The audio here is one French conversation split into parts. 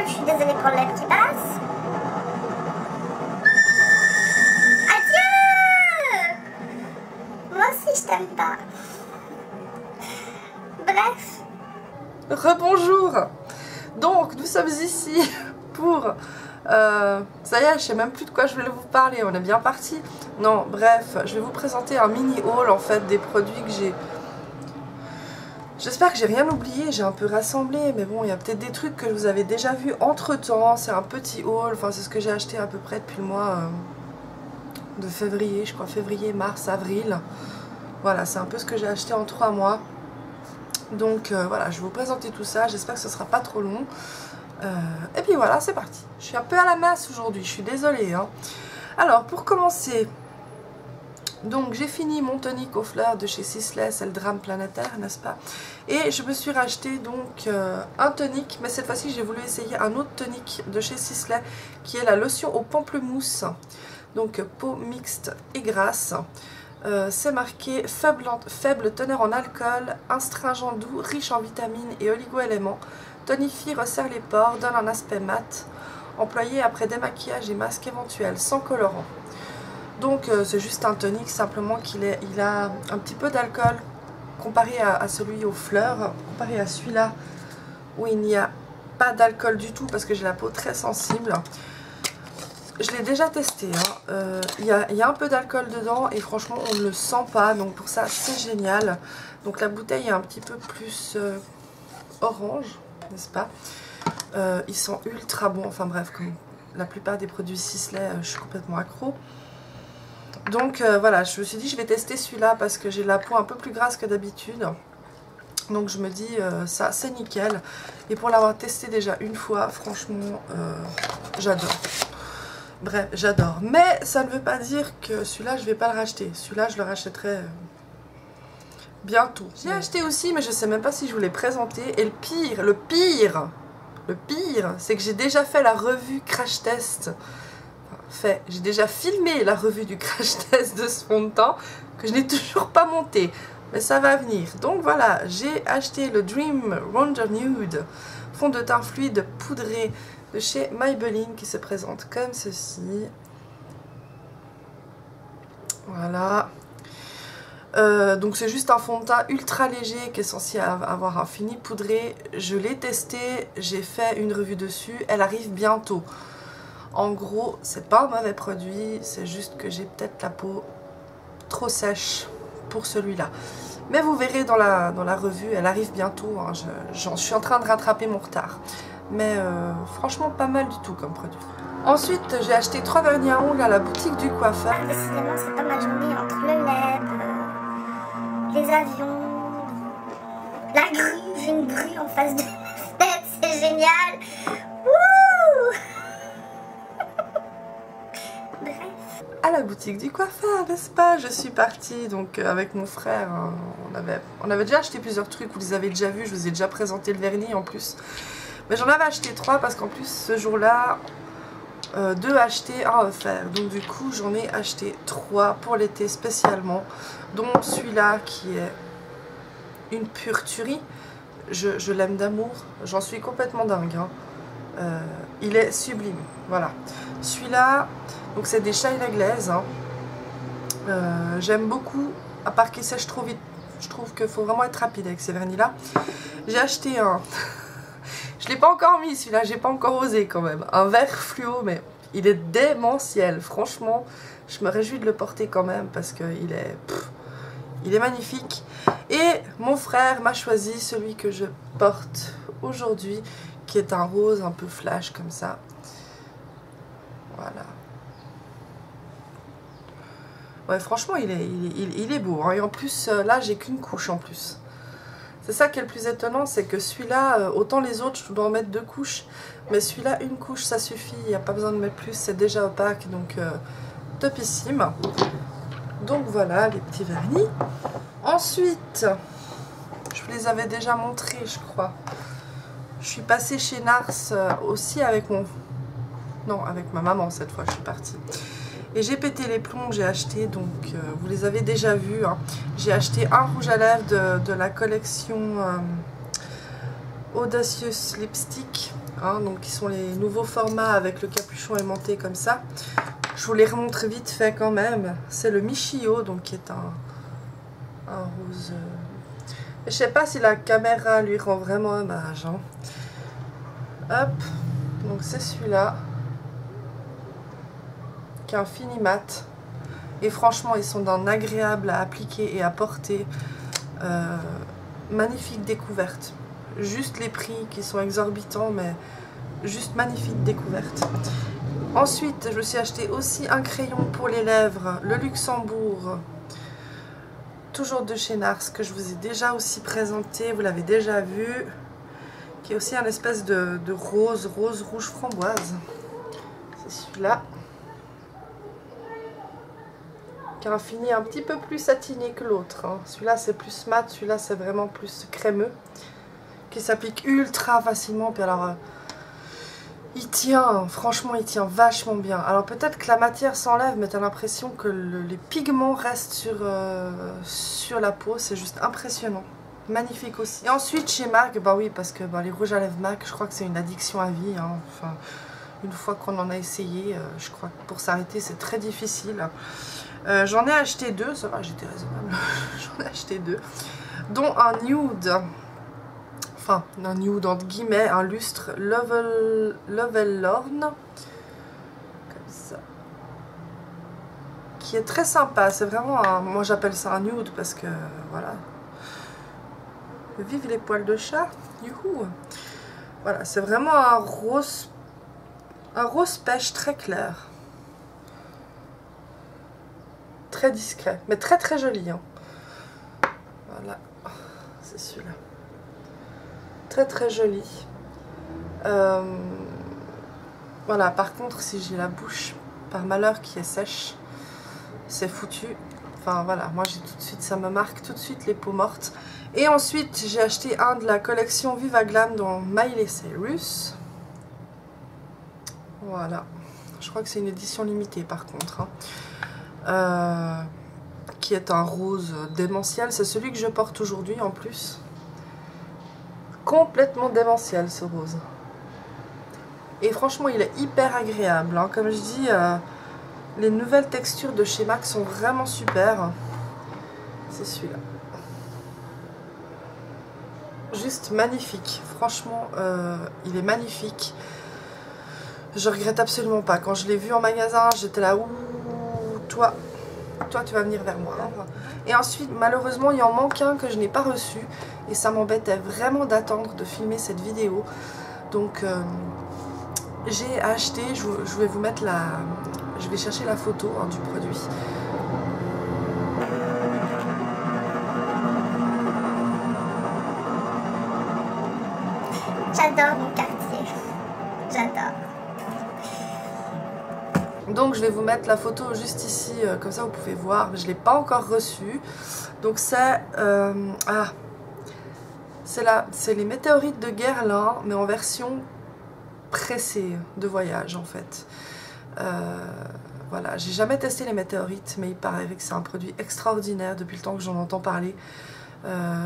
je suis désolée pour l'air qui passe. Adieu. Moi aussi je t'aime pas. Bref. Rebonjour. Donc nous sommes ici pour... ça y est, je sais même plus de quoi je voulais vous parler, on est bien parti. Non, bref, je vais vous présenter un mini haul en fait des produits que j'ai... J'espère que j'ai rien oublié, j'ai un peu rassemblé, mais bon, il y a peut-être des trucs que vous avez déjà vus entre temps. C'est un petit haul, enfin c'est ce que j'ai acheté à peu près depuis le mois de février, je crois février, mars, avril. Voilà, c'est un peu ce que j'ai acheté en 3 mois. Donc voilà, je vais vous présenter tout ça, j'espère que ce sera pas trop long. Et puis voilà, c'est parti. Je suis un peu à la masse aujourd'hui, je suis désolée. Hein. Alors, pour commencer, donc j'ai fini mon tonique aux fleurs de chez Sisley, c'est le drame planétaire, n'est-ce pas? Et je me suis racheté donc un tonique, mais cette fois-ci j'ai voulu essayer un autre tonique de chez Sisley, qui est la lotion au pamplemousse. Donc peau mixte et grasse. C'est marqué faible teneur en alcool, astringent doux, riche en vitamines et oligo-éléments. Tonifie, resserre les pores, donne un aspect mat, employé après démaquillage et masque éventuel, sans colorant. Donc c'est juste un tonique, simplement il a un petit peu d'alcool comparé à celui aux fleurs, comparé à celui-là où il n'y a pas d'alcool du tout parce que j'ai la peau très sensible. Je l'ai déjà testé, hein. Il y a un peu d'alcool dedans et franchement on ne le sent pas, donc pour ça c'est génial. Donc la bouteille est un petit peu plus orange, n'est-ce pas? Ils sont ultra bons, enfin bref, comme la plupart des produits Sisley, je suis complètement accro. Donc voilà, je me suis dit je vais tester celui-là parce que j'ai la peau un peu plus grasse que d'habitude. Donc je me dis ça c'est nickel. Et pour l'avoir testé déjà une fois, franchement j'adore. Bref, j'adore. Mais ça ne veut pas dire que celui-là je vais pas le racheter. Celui-là je le rachèterai bientôt. J'ai acheté aussi, mais je sais même pas si je vous l'ai présenté. Et le pire, c'est que j'ai déjà fait la revue crash test. J'ai déjà filmé la revue du crash test de ce fond de teint que je n'ai toujours pas monté. Mais ça va venir. Donc voilà, j'ai acheté le Dream Wonder Nude fond de teint fluide poudré de chez Maybelline qui se présente comme ceci. Voilà. Donc c'est juste un fond de teint ultra léger qui est censé avoir un fini poudré. Je l'ai testé, j'ai fait une revue dessus, elle arrive bientôt. En gros, c'est pas un mauvais produit, c'est juste que j'ai peut-être la peau trop sèche pour celui-là. Mais vous verrez dans la revue, elle arrive bientôt, hein, je suis en train de rattraper mon retard. Mais franchement pas mal du tout comme produit. Ensuite j'ai acheté 3 vernis à ongles à la boutique du coiffeur. Décidément c'est pas ma journée entre le lait, les avions, la grue, j'ai une grue en face de ma tête, c'est génial. Wouh. Bref. À la boutique du coiffeur, n'est-ce pas? Je suis partie donc avec mon frère, hein, on avait déjà acheté plusieurs trucs, vous les avez déjà vus, je vous ai déjà présenté le vernis en plus. Mais j'en avais acheté 3 parce qu'en plus ce jour-là, 2 achetés, 1 offert. Donc du coup j'en ai acheté 3 pour l'été spécialement, dont celui-là qui est une pure tuerie. Je l'aime d'amour, j'en suis complètement dingue. Hein. Il est sublime, voilà. Celui-là, donc c'est des China Glaze. Hein. J'aime beaucoup, à part qu'il sèche trop vite. Je trouve qu'il faut vraiment être rapide avec ces vernis-là. J'ai acheté un... Je ne l'ai pas encore mis celui-là, j'ai pas encore osé quand même. Un vert fluo, mais il est démentiel. Franchement, je me réjouis de le porter quand même parce qu'il est... il est magnifique. Et mon frère m'a choisi celui que je porte aujourd'hui, qui est un rose un peu flash comme ça. Voilà. Ouais, franchement, il est beau. Hein. Et en plus, là, j'ai qu'une couche en plus. C'est ça qui est le plus étonnant, c'est que celui-là, autant les autres, je dois en mettre 2 couches. Mais celui-là, une couche, ça suffit. Il n'y a pas besoin de mettre plus, c'est déjà opaque. Donc, topissime. Donc, voilà, les petits vernis. Ensuite, je vous les avais déjà montrés, je crois. Je suis passée chez Nars aussi avec mon... Non, avec ma maman cette fois, je suis partie. Et j'ai pété les plombs, j'ai acheté, donc vous les avez déjà vus. Hein. J'ai acheté un rouge à lèvres de la collection Audacious Lipstick. hein, donc qui sont les nouveaux formats avec le capuchon aimanté comme ça. Je vous les remontre vite fait quand même. C'est le Michio, donc qui est un rose. Je sais pas si la caméra lui rend vraiment hommage. Hein. Hop, donc c'est celui-là, qui est un fini mat. Et franchement, ils sont d'un agréable à appliquer et à porter. Magnifique découverte. Juste les prix qui sont exorbitants, mais juste magnifique découverte. Ensuite, je me suis acheté aussi un crayon pour les lèvres, le Luxembourg. Toujours de chez Nars, que je vous ai déjà aussi présenté, vous l'avez déjà vu. Qui est aussi un espèce de rose rouge framboise. C'est celui-là. Qui a un fini un petit peu plus satiné que l'autre. Hein. Celui-là c'est plus mat, celui-là c'est vraiment plus crémeux. Qui s'applique ultra facilement. Puis alors, il tient, franchement il tient vachement bien. Alors peut-être que la matière s'enlève, mais tu as l'impression que les pigments restent sur la peau. C'est juste impressionnant. Magnifique aussi. Et ensuite chez MAC, bah oui, parce que les rouges à lèvres MAC, je crois que c'est une addiction à vie. Hein. Enfin, une fois qu'on en a essayé, je crois que pour s'arrêter c'est très difficile. J'en ai acheté deux, ça va, j'étais raisonnable. J'en ai acheté deux, dont un nude, enfin un nude entre guillemets, un lustre Lovellorn, comme ça, qui est très sympa. C'est vraiment un, moi j'appelle ça un nude parce que voilà, vive les poils de chat, youhou. Voilà, c'est vraiment un rose pêche très clair. Très discret, mais très très joli. Hein. Voilà, c'est celui-là. Très très joli. Voilà, par contre, si j'ai la bouche, par malheur, qui est sèche, c'est foutu. Enfin voilà, moi j'ai tout de suite, ça me marque tout de suite les peaux mortes. Et ensuite, j'ai acheté un de la collection Viva Glam dans Miley Cyrus. Voilà, je crois que c'est une édition limitée par contre. Hein. Qui est un rose démentiel, c'est celui que je porte aujourd'hui en plus. Complètement démentiel ce rose. Et franchement il est hyper agréable. Hein. Comme je dis, les nouvelles textures de chez MAC sont vraiment super. C'est celui-là. Juste magnifique. Franchement, il est magnifique. Je regrette absolument pas. Quand je l'ai vu en magasin, j'étais là, ouh, toi tu vas venir vers moi. Et ensuite, malheureusement, il en manque un que je n'ai pas reçu. Et ça m'embêtait vraiment d'attendre de filmer cette vidéo. Donc, j'ai acheté, je vais vous mettre la... Je vais chercher la photo hein, du produit. J'adore mon quartier. J'adore. Donc je vais vous mettre la photo juste ici, comme ça vous pouvez voir. Je ne l'ai pas encore reçue. Donc c'est c'est les météorites de Guerlain, mais en version pressée de voyage en fait. Voilà, j'ai jamais testé les météorites, mais il paraît que c'est un produit extraordinaire depuis le temps que j'en entends parler.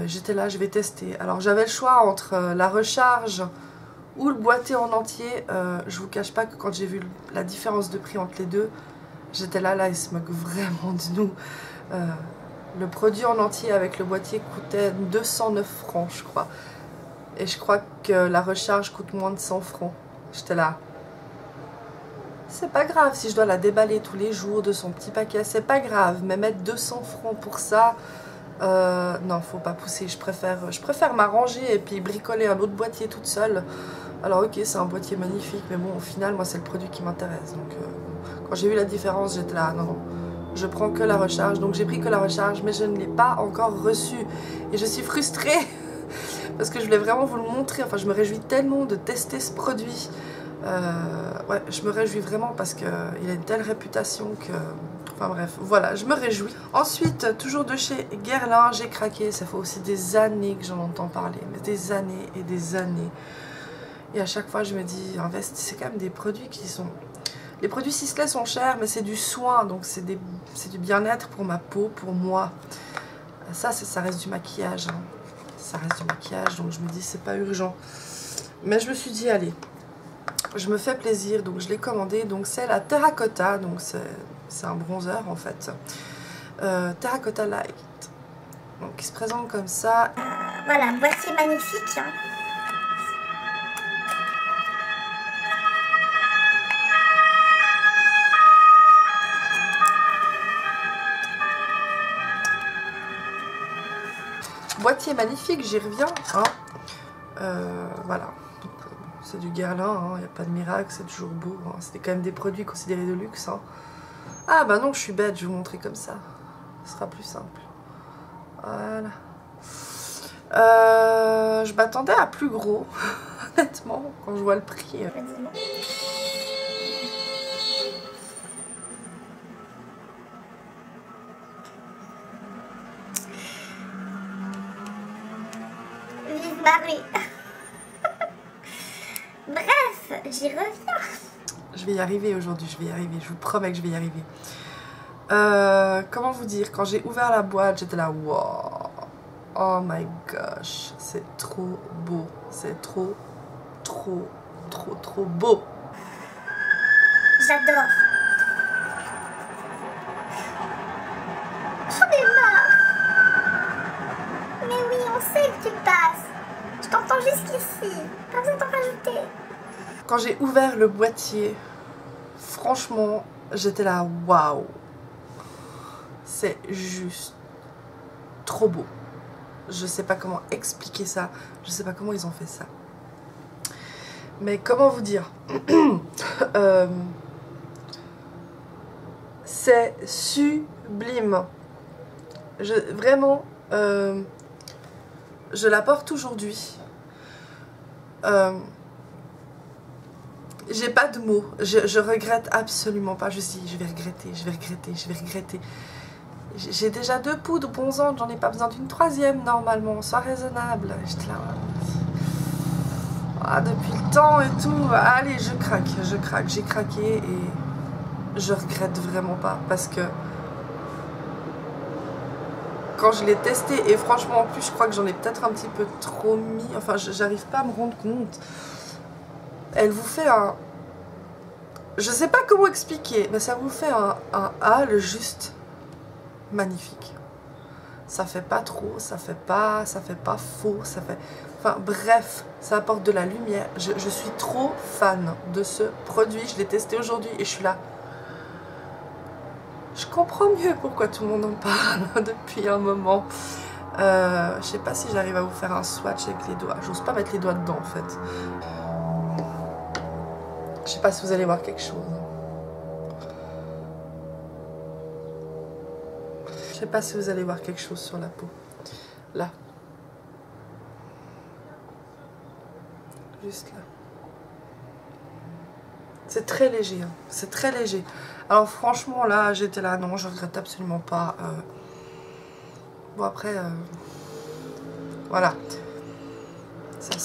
J'étais là, je vais tester. Alors j'avais le choix entre la recharge ou le boîtier en entier. Je vous cache pas que quand j'ai vu la différence de prix entre les deux, j'étais là, ils se moquent vraiment de nous. Le produit en entier avec le boîtier coûtait 209 francs je crois. Et je crois que la recharge coûte moins de 100 francs. J'étais là. C'est pas grave si je dois la déballer tous les jours de son petit paquet, c'est pas grave. Mais mettre 200 francs pour ça, non, faut pas pousser. Je préfère m'arranger et puis bricoler un autre boîtier toute seule. Alors ok, c'est un boîtier magnifique, mais bon, au final, moi, c'est le produit qui m'intéresse. Donc, quand j'ai vu la différence, j'étais là, non, je prends que la recharge. Donc, j'ai pris que la recharge, mais je ne l'ai pas encore reçue. Et je suis frustrée, parce que je voulais vraiment vous le montrer. Enfin, je me réjouis tellement de tester ce produit. Ouais, je me réjouis vraiment parce qu'il a une telle réputation que... Enfin bref, voilà, je me réjouis. Ensuite, toujours de chez Guerlain, j'ai craqué. Ça fait aussi des années que j'en entends parler, mais des années et des années. Et à chaque fois, je me dis, Invest, c'est quand même des produits qui sont... Les produits Sisley sont chers, mais c'est du soin, donc c'est du bien-être pour ma peau, pour moi. Ça reste du maquillage. Hein. Ça reste du maquillage, donc je me dis, c'est pas urgent. Mais je me suis dit, allez, je me fais plaisir, donc je l'ai commandé. Donc c'est la Terracotta, donc c'est un bronzer en fait. Terracotta Light. Donc il se présente comme ça. Voilà, boîtier magnifique. Hein. Boîtier magnifique, j'y reviens. Hein. Voilà. C'est du Guerlain, il n'y a pas de miracle, c'est toujours beau. Hein. C'était quand même des produits considérés de luxe. Hein. Ah bah non, je suis bête, je vais vous montrer comme ça. Ce sera plus simple. Voilà. Je m'attendais à plus gros, honnêtement, quand je vois le prix. Vive Marie. Bref, j'y reviens. Je vais y arriver aujourd'hui, je vais y arriver, je vous promets que je vais y arriver. Comment vous dire, quand j'ai ouvert la boîte, j'étais là, wow, oh my gosh, c'est trop beau, c'est trop beau. J'adore. J'en ai marre. Mais oui, on sait que tu passes. Je t'entends jusqu'ici. Pas besoin d'en rajouter. Quand j'ai ouvert le boîtier, franchement, j'étais là, waouh. C'est juste trop beau. Je sais pas comment expliquer ça. Je sais pas comment ils ont fait ça. Mais comment vous dire c'est sublime. Vraiment, je la porte aujourd'hui. J'ai pas de mots. Je regrette absolument pas. Je dis, je vais regretter. J'ai déjà 2 poudres ponzantes, j'en ai pas besoin d'une 3e normalement, sois raisonnable. J'étais là. Ah, depuis le temps et tout. Allez, je craque. J'ai craqué et je regrette vraiment pas parce que quand je l'ai testé, et franchement en plus je crois que j'en ai peut-être un petit peu trop mis, enfin j'arrive pas à me rendre compte. Elle vous fait un... Je sais pas comment expliquer, mais ça vous fait un hâle juste magnifique. Ça fait pas trop, ça fait pas faux, ça fait... Enfin bref, ça apporte de la lumière. Je suis trop fan de ce produit. Je l'ai testé aujourd'hui et je suis là. Je comprends mieux pourquoi tout le monde en parle depuis un moment. Je sais pas si j'arrive à vous faire un swatch avec les doigts. J'ose pas mettre les doigts dedans en fait. Je sais pas si vous allez voir quelque chose. Je sais pas si vous allez voir quelque chose sur la peau. Là. Juste là. C'est très léger. Hein. C'est très léger. Alors franchement là, j'étais là. Non, je regrette absolument pas. Bon après... voilà. Ça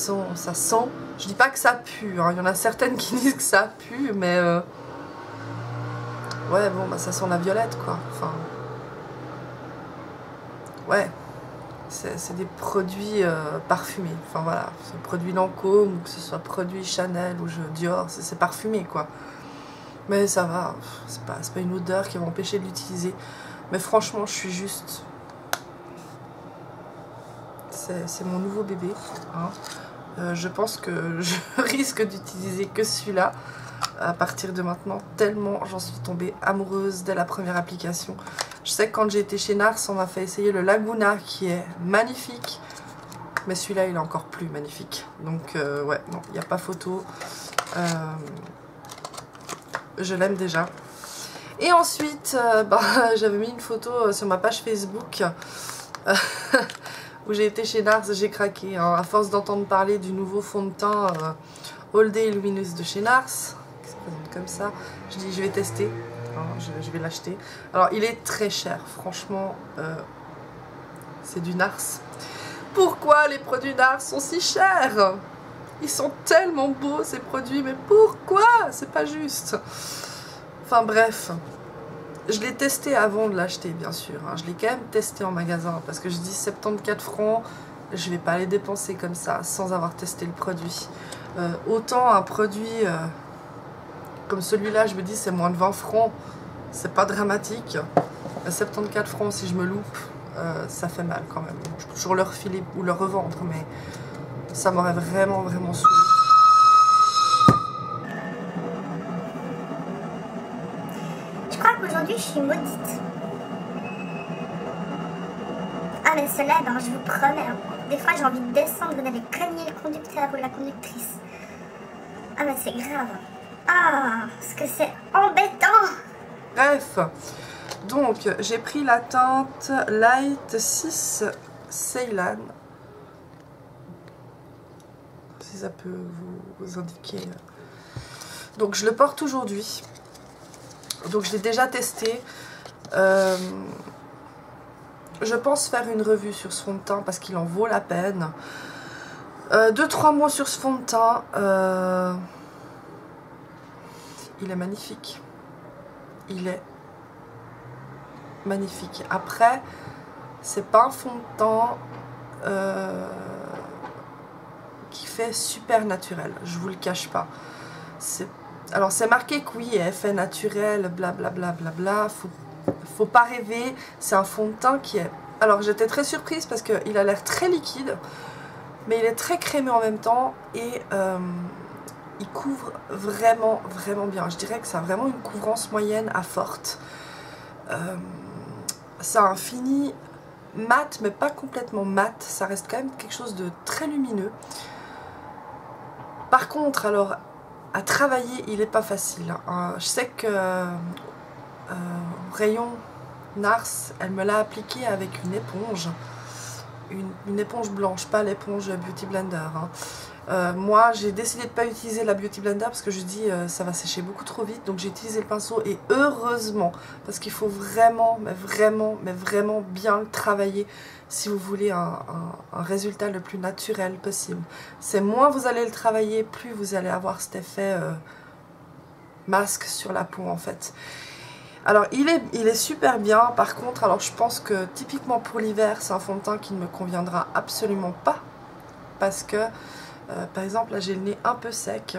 sent. Je dis pas que ça pue. Hein. Il y en a certaines qui disent que ça pue. Mais... ouais, bon, bah ça sent la violette quoi. Enfin... ouais, c'est des produits parfumés. Enfin voilà, c'est produit Lancôme ou que ce soit produit Chanel ou Dior, c'est parfumé quoi. Mais ça va, c'est pas une odeur qui va m'empêcher de l'utiliser. Mais franchement, je suis juste... c'est mon nouveau bébé. Hein. Je pense que je risque d'utiliser que celui-là à partir de maintenant, tellement j'en suis tombée amoureuse dès la première application. Je sais que quand j'ai été chez Nars, on m'a fait essayer le Laguna qui est magnifique. Mais celui-là, il est encore plus magnifique. Donc, ouais, non, il n'y a pas photo. Je l'aime déjà. Et ensuite, bah, j'avais mis une photo sur ma page Facebook où j'ai été chez Nars, j'ai craqué. Hein, à force d'entendre parler du nouveau fond de teint All Day Luminous de chez Nars, qui se présente comme ça, je dis je vais tester. Je vais l'acheter. Alors il est très cher, franchement, c'est du Nars. Pourquoi les produits Nars sont si chers? Ils sont tellement beaux ces produits, mais pourquoi? C'est pas juste. Enfin bref, je l'ai testé avant de l'acheter bien sûr. Hein. Je l'ai quand même testé en magasin parce que je dis 74 francs, je vais pas les dépenser comme ça sans avoir testé le produit. Autant un produit comme celui-là, je me dis c'est moins de 20 francs, c'est pas dramatique. 74 francs si je me loupe, ça fait mal quand même. Je peux toujours le refiler ou le revendre, mais ça m'aurait vraiment saoulé. Je crois qu'aujourd'hui je suis maudite. Ah mais cela, ben, je vous promets, hein. Des fois j'ai envie de descendre, d'aller cogner le conducteur ou la conductrice. Ah mais c'est grave. Ah, ce que c'est embêtant. Bref, donc j'ai pris la teinte Light 6 Ceylan. Si ça peut vous indiquer. Donc je le porte aujourd'hui. Donc je l'ai déjà testé. Je pense faire une revue sur ce fond de teint parce qu'il en vaut la peine. 2-3 mots sur ce fond de teint. Il est magnifique. Il est magnifique. Après, c'est pas un fond de teint qui fait super naturel. Je vous le cache pas. Alors c'est marqué que oui, effet naturel, blablabla, faut pas rêver. C'est un fond de teint qui est... Alors j'étais très surprise parce qu'il a l'air très liquide, mais il est très crémeux en même temps et il couvre vraiment bien. Je dirais que ça a vraiment une couvrance moyenne à forte. Ça a un fini mat, mais pas complètement mat. Ça reste quand même quelque chose de très lumineux. Par contre, alors, à travailler, il n'est pas facile. Je sais que rayon Nars, elle me l'a appliqué avec une éponge. Une éponge blanche, pas l'éponge Beauty Blender. Moi, j'ai décidé de ne pas utiliser la Beauty Blender parce que je dis ça va sécher beaucoup trop vite. Donc j'ai utilisé le pinceau et heureusement, parce qu'il faut vraiment, mais vraiment bien le travailler si vous voulez un résultat le plus naturel possible. C'est moins vous allez le travailler, plus vous allez avoir cet effet masque sur la peau en fait. Alors il est super bien. Par contre, alors je pense que typiquement pour l'hiver, c'est un fond de teint qui ne me conviendra absolument pas parce que par exemple, là j'ai le nez un peu sec,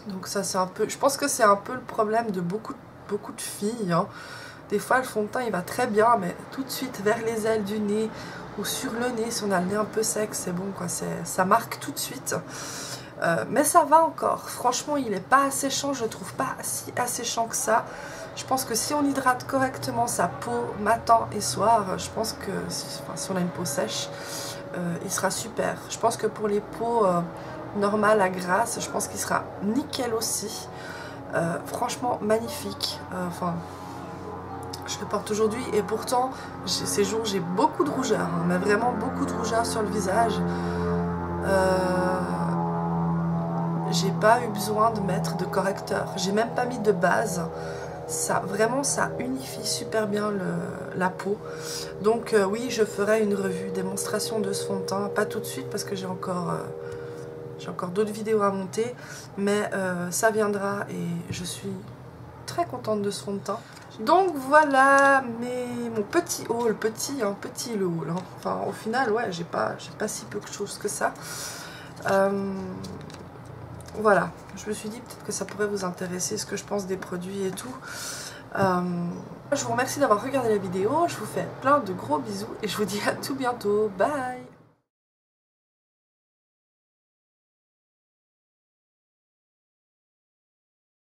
donc ça c'est un peu, je pense que c'est un peu le problème de beaucoup de filles, hein. Des fois le fond de teint il va très bien, mais tout de suite vers les ailes du nez ou sur le nez, si on a le nez un peu sec, c'est bon quoi, ça marque tout de suite. Mais ça va encore, franchement il n'est pas asséchant, je trouve pas si asséchant que ça. Je pense que si on hydrate correctement sa peau matin et soir, je pense que si on a une peau sèche, il sera super. Je pense que pour les peaux normales à grasse, je pense qu'il sera nickel aussi. Franchement magnifique. Enfin, je le porte aujourd'hui et pourtant ces jours j'ai beaucoup de rougeur, hein, mais vraiment beaucoup de rougeur sur le visage. J'ai pas eu besoin de mettre de correcteur. J'ai même pas mis de base. Ça, vraiment, ça unifie super bien la peau. Donc oui, je ferai une revue démonstration de ce fond de teint. Pas tout de suite parce que j'ai encore d'autres vidéos à monter. Mais ça viendra et je suis très contente de ce fond de teint. Donc voilà mon petit haul. Petit le haul. Hein. Enfin, au final, ouais, j'ai pas si peu de choses que ça. Voilà, je me suis dit peut-être que ça pourrait vous intéresser, ce que je pense des produits et tout. Je vous remercie d'avoir regardé la vidéo, je vous fais plein de gros bisous et je vous dis à tout bientôt, bye!